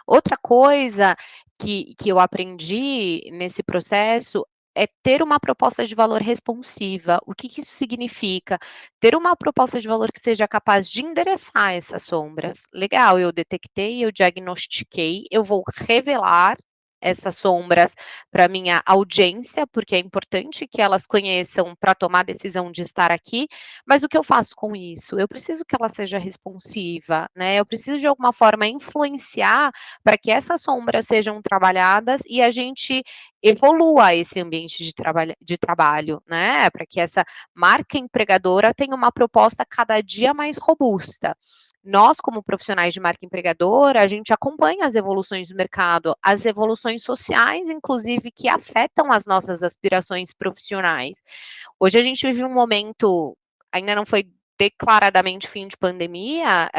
Outra coisa que eu aprendi nesse processo é ter uma proposta de valor responsiva. O que isso significa? Ter uma proposta de valor que seja capaz de endereçar essas sombras. Legal, eu detectei, eu diagnostiquei, eu vou revelar essas sombras para minha audiência, porque é importante que elas conheçam para tomar a decisão de estar aqui, mas o que eu faço com isso? Eu preciso que ela seja responsiva, né? Eu preciso de alguma forma influenciar para que essas sombras sejam trabalhadas e a gente evolua esse ambiente de trabalho, né? Para que essa marca empregadora tenha uma proposta cada dia mais robusta. Nós, como profissionais de marca empregadora, a gente acompanha as evoluções do mercado, as evoluções sociais, inclusive, que afetam as nossas aspirações profissionais. Hoje a gente vive um momento, ainda não foi declaradamente fim de pandemia,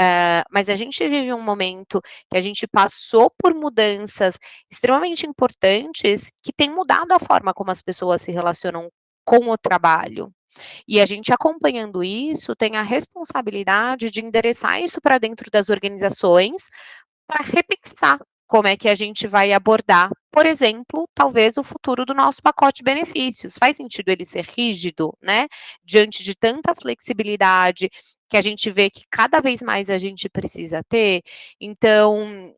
mas a gente vive um momento que a gente passou por mudanças extremamente importantes que têm mudado a forma como as pessoas se relacionam com o trabalho. E a gente acompanhando isso tem a responsabilidade de endereçar isso para dentro das organizações para repensar como é que a gente vai abordar, por exemplo, talvez o futuro do nosso pacote de benefícios. Faz sentido ele ser rígido, né? Diante de tanta flexibilidade que a gente vê que cada vez mais a gente precisa ter. Então,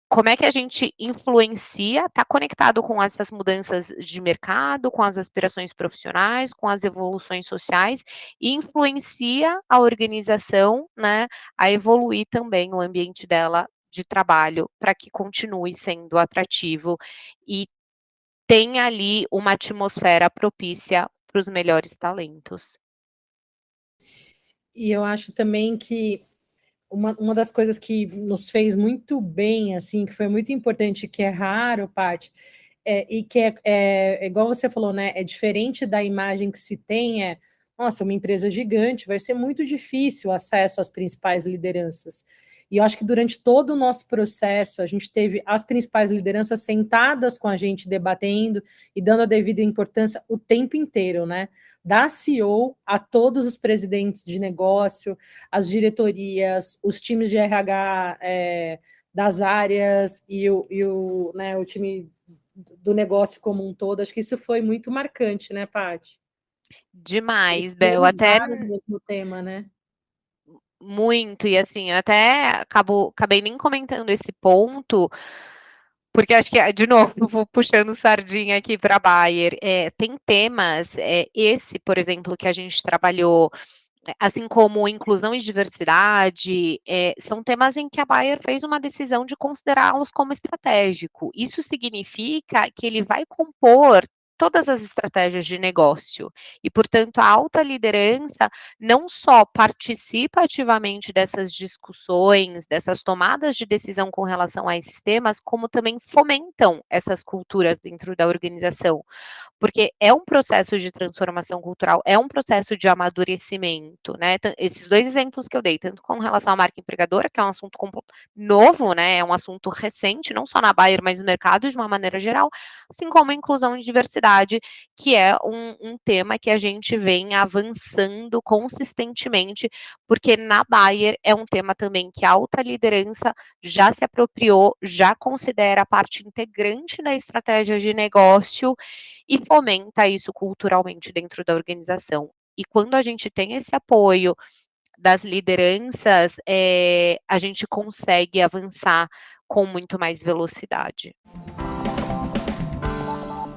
como é que a gente influencia, está conectado com essas mudanças de mercado, com as aspirações profissionais, com as evoluções sociais, e influencia a organização, né, a evoluir também o ambiente dela de trabalho, para que continue sendo atrativo e tenha ali uma atmosfera propícia para os melhores talentos. E eu acho também que uma das coisas que nos fez muito bem, assim, que foi muito importante, que é raro, Paty, e que igual você falou, né? É diferente da imagem que se tem, nossa, uma empresa gigante, vai ser muito difícil o acesso às principais lideranças. E eu acho que durante todo o nosso processo, a gente teve as principais lideranças sentadas com a gente, debatendo e dando a devida importância o tempo inteiro, né? Da CEO a todos os presidentes de negócio, as diretorias, os times de RH das áreas o time do negócio como um todo. Acho que isso foi muito marcante, né, Paty? Demais, Bel, até Priorizaram o mesmo tema, né? muito, e assim, eu até acabei nem comentando esse ponto, porque acho que, de novo, vou puxando sardinha aqui para a Bayer. Tem temas, esse, por exemplo, que a gente trabalhou, assim como inclusão e diversidade, são temas em que a Bayer fez uma decisão de considerá-los como estratégico. Isso significa que ele vai compor todas as estratégias de negócio e, portanto, a alta liderança não só participa ativamente dessas discussões, dessas tomadas de decisão com relação a esses temas, como também fomentam essas culturas dentro da organização, porque é um processo de transformação cultural, é um processo de amadurecimento, né? Esses dois exemplos que eu dei, tanto com relação à marca empregadora, que é um assunto novo, né? É um assunto recente, não só na Bayer, mas no mercado de uma maneira geral, assim como a inclusão e diversidade, que é um tema que a gente vem avançando consistentemente, porque na Bayer é um tema também que a alta liderança já se apropriou, já considera parte integrante da estratégia de negócio e fomenta isso culturalmente dentro da organização. E quando a gente tem esse apoio das lideranças, a gente consegue avançar com muito mais velocidade.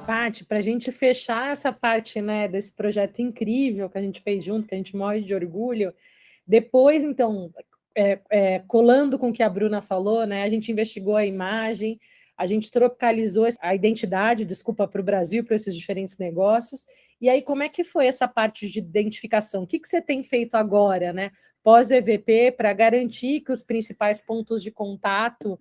Paty, para a gente fechar essa parte, né, desse projeto incrível que a gente fez junto, que a gente morre de orgulho, depois, então, colando com o que a Bruna falou, né, a gente investigou a imagem, a gente tropicalizou a identidade, desculpa, para o Brasil, para esses diferentes negócios. E aí, como é que foi essa parte de identificação? O que você tem feito agora, né, pós-EVP, para garantir que os principais pontos de contato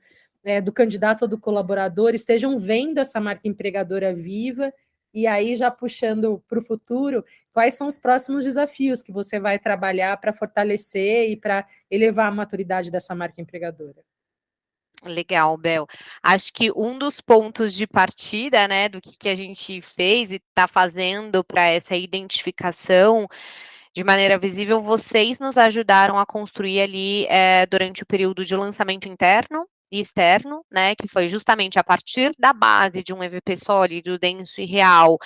do candidato ou do colaborador estejam vendo essa marca empregadora viva? E aí, já puxando para o futuro, quais são os próximos desafios que você vai trabalhar para fortalecer e para elevar a maturidade dessa marca empregadora? Legal, Bel. Acho que um dos pontos de partida, né, do que a gente fez e está fazendo para essa identificação de maneira visível, vocês nos ajudaram a construir ali durante o período de lançamento interno e externo, né, que foi justamente a partir da base de um EVP sólido, denso e real,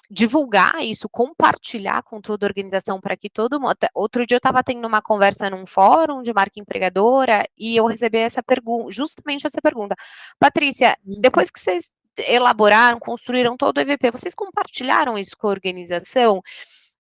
divulgar isso, compartilhar com toda a organização para que todo mundo. Outro dia eu estava tendo uma conversa num fórum de marca empregadora e eu recebi essa pergunta, justamente essa pergunta. Patrícia, depois que vocês elaboraram, construíram todo o EVP, vocês compartilharam isso com a organização?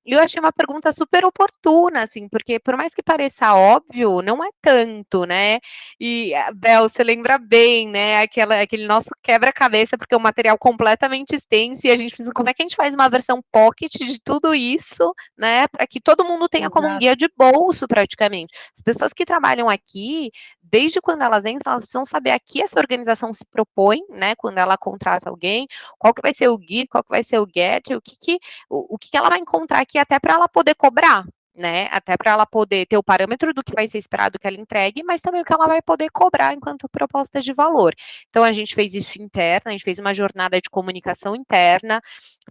E eu achei uma pergunta super oportuna, assim, porque por mais que pareça óbvio, não é tanto, né? E, Bel, você lembra bem, né? Aquele nosso quebra-cabeça, porque é um material completamente extenso e a gente pensa, como é que a gente faz uma versão pocket de tudo isso, né? Para que todo mundo tenha como um guia de bolso, praticamente. As pessoas que trabalham aqui, desde quando elas entram, elas precisam saber a que essa organização se propõe, né? Quando ela contrata alguém, qual que vai ser o guia, qual que vai ser o get, o que ela vai encontrar aqui até para ela poder cobrar, né? Até para ela poder ter o parâmetro do que vai ser esperado que ela entregue, mas também o que ela vai poder cobrar enquanto proposta de valor. Então, a gente fez isso interna, a gente fez uma jornada de comunicação interna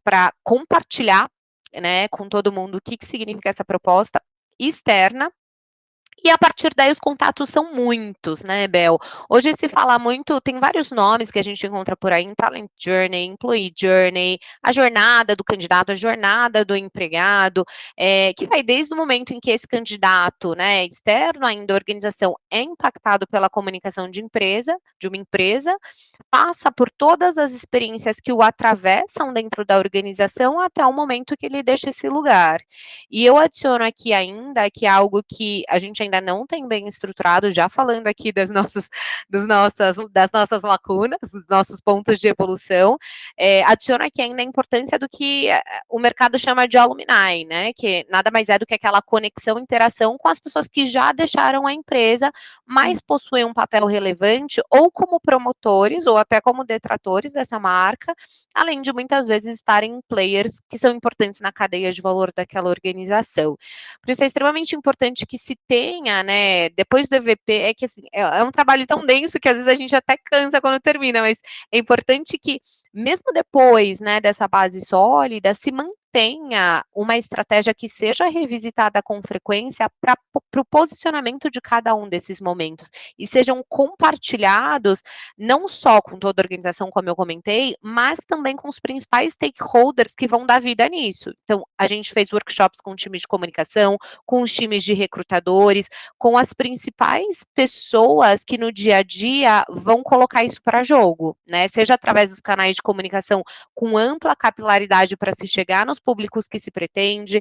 para compartilhar, né, com todo mundo o que significa essa proposta externa. E a partir daí os contatos são muitos, né, Bel? Hoje se fala muito, tem vários nomes que a gente encontra por aí, em Talent Journey, Employee Journey, a jornada do candidato, a jornada do empregado, que vai desde o momento em que esse candidato, né, externo ainda à organização, é impactado pela comunicação de uma empresa, passa por todas as experiências que o atravessam dentro da organização até o momento que ele deixa esse lugar. E eu adiciono aqui ainda que é algo que a gente ainda não tem bem estruturado, já falando aqui das nossas lacunas, dos nossos pontos de evolução, adiciono aqui ainda a importância do que o mercado chama de alumni, né? Que nada mais é do que aquela conexão, interação com as pessoas que já deixaram a empresa, mas possuem um papel relevante, ou como promotores, ou até como detratores dessa marca, além de muitas vezes estarem players que são importantes na cadeia de valor daquela organização. Por isso é extremamente importante que se tenha, né, depois do EVP, é que assim, é um trabalho tão denso que às vezes a gente até cansa quando termina, mas é importante que mesmo depois, né, dessa base sólida, se mantenha uma estratégia que seja revisitada com frequência para o posicionamento de cada um desses momentos e sejam compartilhados não só com toda a organização, como eu comentei, mas também com os principais stakeholders que vão dar vida nisso. Então, a gente fez workshops com times de comunicação, com os times de recrutadores, com as principais pessoas que no dia a dia vão colocar isso para jogo, né? Seja através dos canais de comunicação com ampla capilaridade para se chegar nos públicos que se pretende,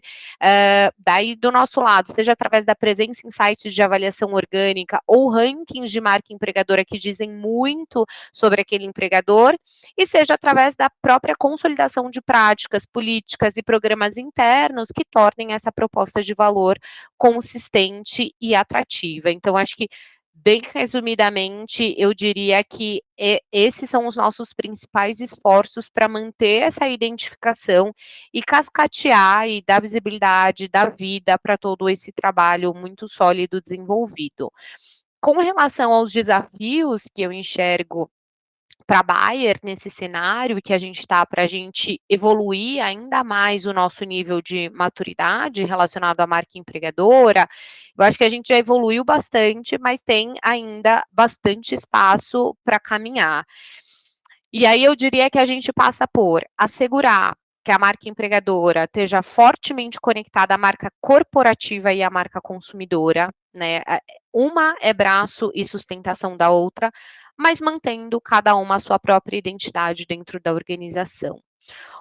daí do nosso lado, seja através da presença em sites de avaliação orgânica ou rankings de marca empregadora que dizem muito sobre aquele empregador, e seja através da própria consolidação de práticas, políticas e programas internos que tornem essa proposta de valor consistente e atrativa. Então, acho que bem resumidamente, eu diria que esses são os nossos principais esforços para manter essa identificação e cascatear e dar visibilidade, dar vida para todo esse trabalho muito sólido desenvolvido. Com relação aos desafios que eu enxergo para a Bayer nesse cenário que a gente está para a gente evoluir ainda mais o nosso nível de maturidade relacionado à marca empregadora, eu acho que a gente já evoluiu bastante, mas tem ainda bastante espaço para caminhar. E aí eu diria que a gente passa por assegurar que a marca empregadora esteja fortemente conectada à marca corporativa e à marca consumidora, né? Uma é braço e sustentação da outra, mas mantendo cada uma a sua própria identidade dentro da organização.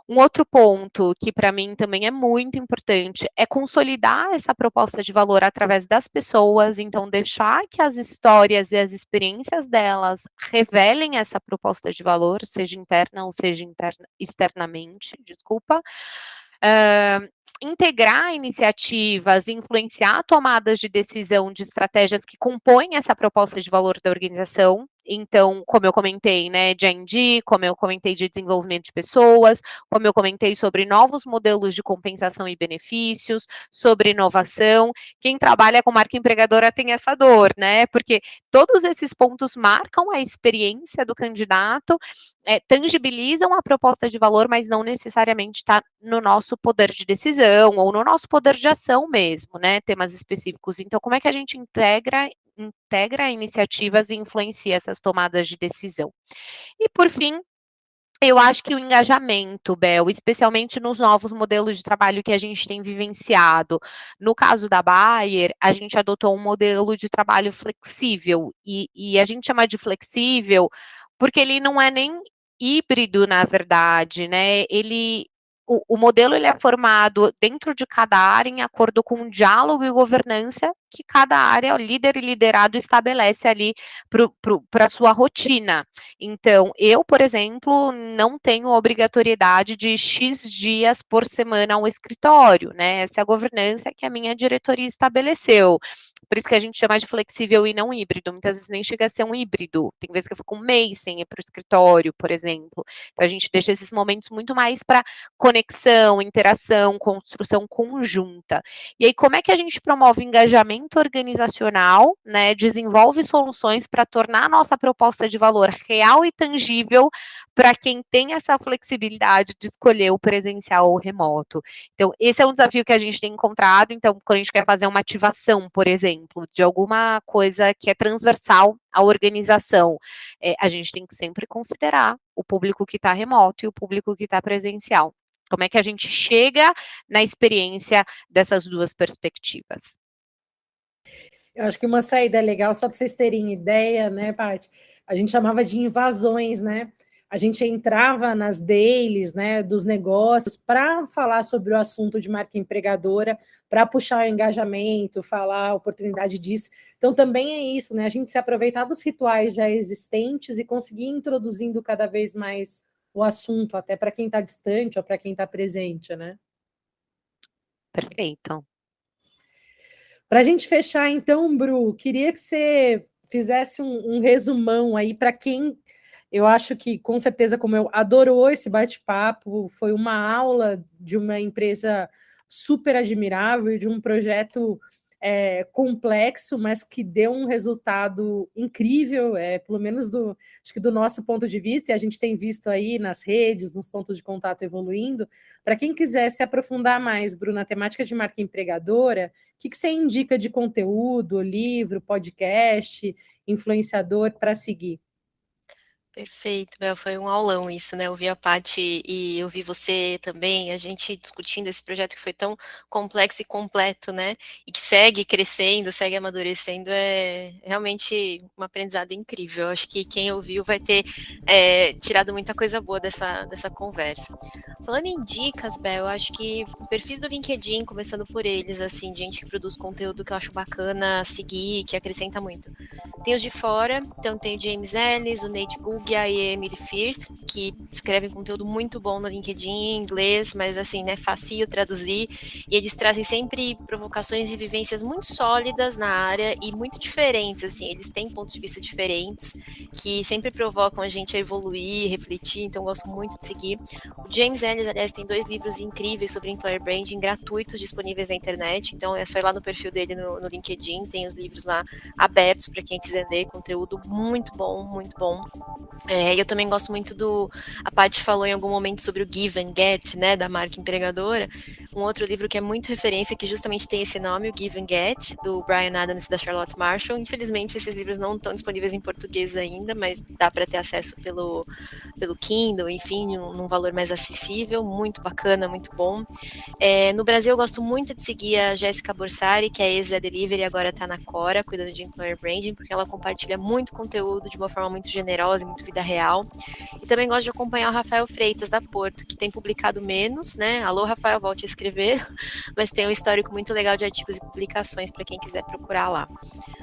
Um outro ponto que para mim também é muito importante é consolidar essa proposta de valor através das pessoas, então deixar que as histórias e as experiências delas revelem essa proposta de valor, seja interna ou seja externamente, desculpa. Integrar iniciativas, influenciar tomadas de decisão de estratégias que compõem essa proposta de valor da organização. Então, como eu comentei, né, de R&D, como eu comentei de desenvolvimento de pessoas, como eu comentei sobre novos modelos de compensação e benefícios, sobre inovação. Quem trabalha com marca empregadora tem essa dor, né? Porque todos esses pontos marcam a experiência do candidato, tangibilizam a proposta de valor, mas não necessariamente está no nosso poder de decisão ou no nosso poder de ação mesmo, né? Temas específicos. Então, como é que a gente integra iniciativas e influencia essas tomadas de decisão? E, por fim, Eu acho que o engajamento, Bel, especialmente nos novos modelos de trabalho que a gente tem vivenciado. No caso da Bayer, a gente adotou um modelo de trabalho flexível, e a gente chama de flexível porque ele não é nem híbrido, na verdade, né? O modelo ele é formado dentro de cada área em acordo com o diálogo e governança que cada área, o líder e liderado estabelece ali para a sua rotina. Então, eu, por exemplo, não tenho obrigatoriedade de X dias por semana ao escritório, né? Essa é a governança que a minha diretoria estabeleceu. Por isso que a gente chama de flexível e não híbrido. Muitas vezes nem chega a ser um híbrido. Tem vezes que eu fico um mês sem ir para o escritório, por exemplo. Então, a gente deixa esses momentos muito mais para conexão, interação, construção conjunta. E aí, como é que a gente promove engajamento organizacional, né? Desenvolve soluções para tornar a nossa proposta de valor real e tangível para quem tem essa flexibilidade de escolher o presencial ou o remoto. Então, esse é um desafio que a gente tem encontrado. Então, quando a gente quer fazer uma ativação, por exemplo, de alguma coisa que é transversal à organização, a gente tem que sempre considerar o público que está remoto e o público que está presencial. Como é que a gente chega na experiência dessas duas perspectivas? Eu acho que uma saída legal, só para vocês terem ideia, né, Paty? A gente chamava de invasões, né? A gente entrava nas dailies, né, dos negócios para falar sobre o assunto de marca empregadora, para puxar o engajamento, falar a oportunidade disso. Então, também é isso, né? A gente se aproveitar dos rituais já existentes e conseguir ir introduzindo cada vez mais o assunto, até para quem está distante ou para quem está presente, né? Perfeito. Para a gente fechar, então, Bru, queria que você fizesse um resumão aí para quem, eu acho que, com certeza, como eu, adorou esse bate-papo, foi uma aula de uma empresa super admirável, de um projeto complexo, mas que deu um resultado incrível, pelo menos acho que do nosso ponto de vista, e a gente tem visto aí nas redes, nos pontos de contato evoluindo. Para quem quiser se aprofundar mais, Bruna, na temática de marca empregadora, o que você indica de conteúdo, livro, podcast, influenciador para seguir? Perfeito, Bel, foi um aulão isso, né? Eu vi a Paty e eu vi você também, a gente discutindo esse projeto que foi tão complexo e completo, né? E que segue crescendo, segue amadurecendo, é realmente um aprendizado incrível. Acho que quem ouviu vai ter tirado muita coisa boa dessa conversa. Falando em dicas, Bel, eu acho que perfis do LinkedIn, começando por eles, assim, gente que produz conteúdo que eu acho bacana seguir, que acrescenta muito. Tem os de fora, então tem o James Ellis, o Nate Guggia e a Emily Firth, que escrevem conteúdo muito bom no LinkedIn em inglês, mas assim, né, fácil traduzir, e eles trazem sempre provocações e vivências muito sólidas na área e muito diferentes, assim, eles têm pontos de vista diferentes, que sempre provocam a gente a evoluir, refletir, então eu gosto muito de seguir. O James Ellis, aliás, tem 2 livros incríveis sobre Employer Branding, gratuitos, disponíveis na internet, então é só ir lá no perfil dele no LinkedIn, tem os livros lá abertos para quem quiser ler, conteúdo muito bom, muito bom. E eu também gosto muito a Paty falou em algum momento sobre o Give and Get, né, da marca empregadora, um outro livro que é muito referência, que justamente tem esse nome, o Give and Get, do Brian Adams e da Charlotte Marshall. Infelizmente, esses livros não estão disponíveis em português ainda, mas dá para ter acesso pelo Kindle, enfim, num valor mais acessível, muito bacana, muito bom. No Brasil, eu gosto muito de seguir a Jéssica Borsari, que é ex da Delivery e agora está na Cora, cuidando de Employer Branding, porque ela compartilha muito conteúdo de uma forma muito generosa e muito vida real. E também gosto de acompanhar o Rafael Freitas, da Porto, que tem publicado menos, né? Alô, Rafael, volte a escrever, mas tem um histórico muito legal de artigos e publicações para quem quiser procurar lá.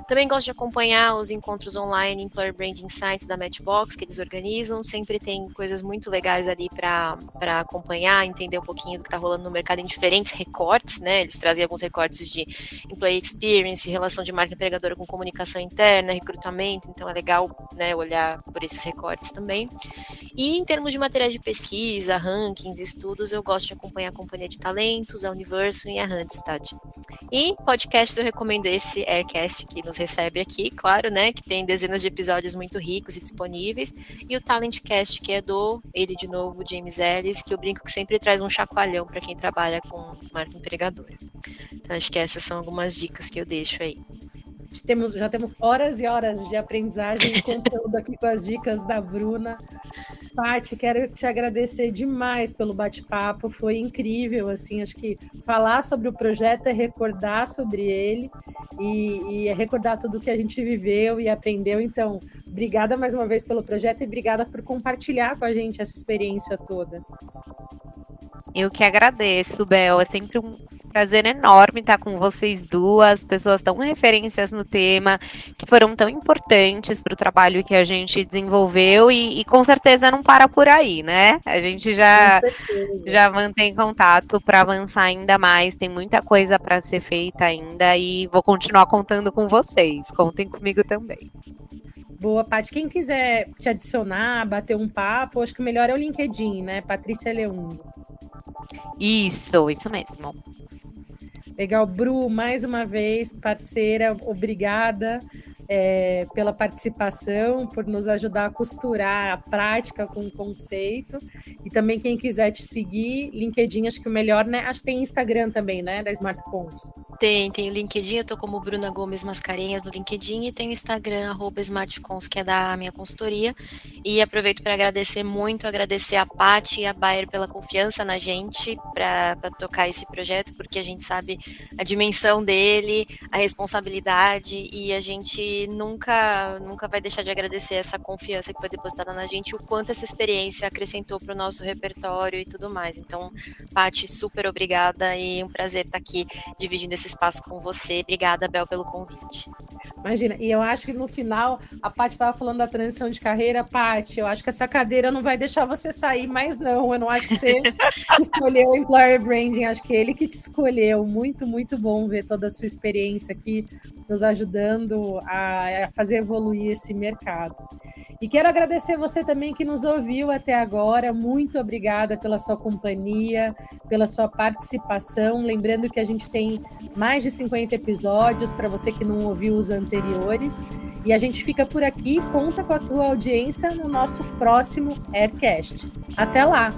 Também gosto de acompanhar os encontros online Employer Branding Sites da Matchbox, que eles organizam, sempre tem coisas muito legais ali para acompanhar, entender um pouquinho do que está rolando no mercado em diferentes recortes, né? Eles trazem alguns recortes de Employee Experience, relação de marca empregadora com comunicação interna, recrutamento, então é legal, né, olhar por esses recortes também. E em termos de materiais de pesquisa, rankings, estudos, eu gosto de acompanhar a Companhia de Talentos, a Universo e a Randstad. E podcasts eu recomendo esse Aircast, que nos recebe aqui, claro, né, que tem dezenas de episódios muito ricos e disponíveis, e o Talentcast, que é ele de novo, James Ellis, que eu brinco que sempre traz um chacoalhão para quem trabalha com marca empregadora. Então acho que essas são algumas dicas que eu deixo aí. Já temos horas e horas de aprendizagem e conteúdo aqui com as dicas da Bruna. Paty, quero te agradecer demais pelo bate-papo, foi incrível, assim, acho que falar sobre o projeto é recordar sobre ele e é recordar tudo que a gente viveu e aprendeu, então, obrigada mais uma vez pelo projeto e obrigada por compartilhar com a gente essa experiência toda. Eu que agradeço, Bel, é sempre um prazer enorme estar com vocês duas, pessoas tão referências no tema, que foram tão importantes para o trabalho que a gente desenvolveu e com certeza não para por aí, né? A gente já mantém contato para avançar ainda mais, tem muita coisa para ser feita ainda e vou continuar contando com vocês, contem comigo também. Boa, Paty. Quem quiser te adicionar, bater um papo, acho que o melhor é o LinkedIn, né? Patrícia Leundo. Isso mesmo. Legal, Bru, mais uma vez, parceira, obrigada pela participação, por nos ajudar a costurar a prática com o conceito. E também quem quiser te seguir, LinkedIn, acho que o melhor, né? Acho que tem Instagram também, né? Da SmartCons. Tem o LinkedIn, eu tô como Bruna Gomes Mascarenhas no LinkedIn e tem o Instagram, @SmartCons, que é da minha consultoria. E aproveito para agradecer a Paty e a Bayer pela confiança na gente para tocar esse projeto, porque a gente sabe a dimensão dele, a responsabilidade, e a gente nunca vai deixar de agradecer essa confiança que foi depositada na gente, o quanto essa experiência acrescentou para o nosso repertório e tudo mais. Então, Paty, super obrigada e um prazer estar aqui dividindo esse espaço com você. Obrigada, Bel, pelo convite. Imagina, e eu acho que no final, a Paty estava falando da transição de carreira. Paty, eu acho que essa cadeira não vai deixar você sair mais não, eu não acho que você escolheu o Employer Branding, acho que ele que te escolheu. Muito, muito bom ver toda a sua experiência aqui, nos ajudando a fazer evoluir esse mercado. E quero agradecer você também que nos ouviu até agora, muito obrigada pela sua companhia, pela sua participação, lembrando que a gente tem mais de 50 episódios, para você que não ouviu os anteriores, e a gente fica por aqui, conta com a tua audiência no nosso próximo Aircast. Até lá!